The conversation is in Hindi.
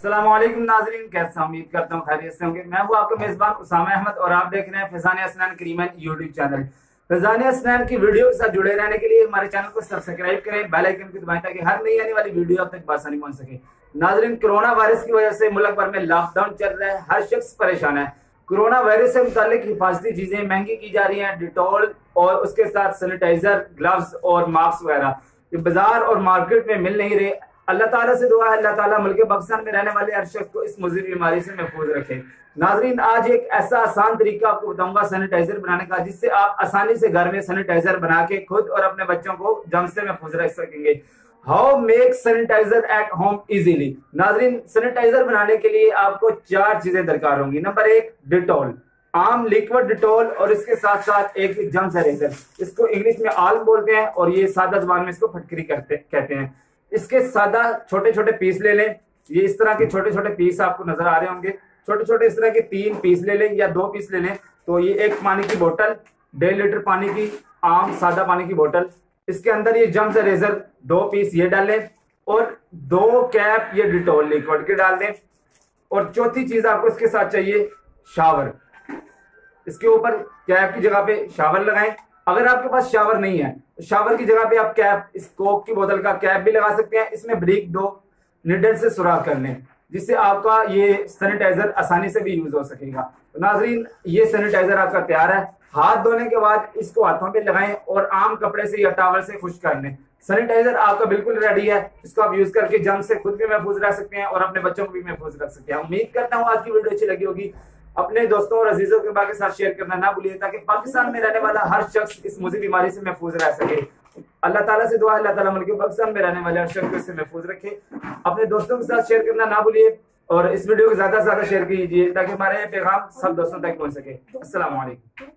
अस्सलामुअलैकुम नाज़रीन, कैसे उम्मीद करता हूँ खैरियत से होंगे। मैं हूँ आपका मेजबान उसामा अहमद और आप देख रहे हैं फैज़ान असनान करीमन यूट्यूब चैनल। फैज़ान असनान की वीडियो के साथ जुड़े रहने के लिए हमारे चैनल को सब्सक्राइब करें, बेल आइकन को दबाएं ताकि हर नई आने वाली वीडियो आप तक आसानी पहुंच सके। नाज़रीन, कोरोना वायरस की वजह से मुल्क भर में लॉकडाउन चल रहा है, हर शख्स परेशान है। कोरोना वायरस से मुतालिक हिफाजती चीजें महंगी की जा रही हैं, डिटॉल और उसके साथ सैनिटाइजर, ग्लव्स और मास्क वगैरह बाजार और मार्केट में मिल नहीं रहे। अल्लाह ताला से दुआ है अल्लाह ताला मुल्क पाकिस्तान में रहने वाले हर शख्स को इस मुज़र बीमारी से महफूज रखे। नाजरीन, आज एक ऐसा आसान तरीका आपको बताऊंगा सैनिटाइजर बनाने का, जिससे आप आसानी से घर में सैनिटाइजर बना के खुद और अपने बच्चों को जम से महफूज रख सकेंगे। How make sanitizer at home easily. नाजरीन, सैनिटाइजर बनाने के लिए आपको 4 चीजें दरकार होंगी। नंबर 1, डिटॉल, आम लिक्विड डिटॉल, और इसके साथ साथ एक जम्स इरेजर। इसको इंग्लिश में आल्म बोलते हैं और ये सादा जुबान में इसको फटकरी कहते हैं। इसके सादा छोटे छोटे पीस ले लें। ये इस तरह के छोटे छोटे पीस आपको नजर आ रहे होंगे। छोटे छोटे इस तरह के 3 पीस ले लें या 2 पीस ले लें। तो ये 1 पानी की बोतल, 1.5 लीटर पानी की आम सादा पानी की बोतल, इसके अंदर ये जम्स इरेजर 2 पीस ये डालें और 2 कैप ये डिटॉल लिक्विड के डाल दें। और चौथी चीज आपको इसके साथ चाहिए शावर। इसके ऊपर कैप की जगह पे शावर लगाएं। अगर आपके पास शावर नहीं है तो शावर की जगह पे आप कैप, इस कोक की बोतल का कैप भी लगा सकते हैं। इसमें ब्रिक 2 निडल से सुराख कर लें, जिससे आपका ये सैनिटाइजर आसानी से भी यूज हो सकेगा। तो नाजरीन, ये सैनिटाइजर आपका तैयार है। हाथ धोने के बाद इसको हाथों पे लगाएं और आम कपड़े से या टॉवल से खुश्क कर लें। सैनिटाइजर आपका बिल्कुल रेडी है। इसको आप यूज करके जम से खुद भी महफूज रह सकते हैं और अपने बच्चों को भी महफूज रख सकते हैं। उम्मीद करता हूँ आज की वीडियो अच्छी लगी होगी। अपने दोस्तों और अजीजों के बाकी साथ शेयर करना ना भूलिए, ताकि पाकिस्तान में रहने वाला हर शख्स इस मुझे बीमारी से महफूज रह सके। अल्लाह ताला से दुआ है अल्लाह ताला मुल्क पाकिस्तान में रहने वाले हर शख्स को इससे महफूज रखे। अपने दोस्तों के साथ शेयर करना ना भूलिए और इस वीडियो को ज्यादा से ज्यादा शेयर कीजिए ताकि हमारे पैगाम सब दोस्तों तक पहुंच सके। अस्सलाम वालेकुम।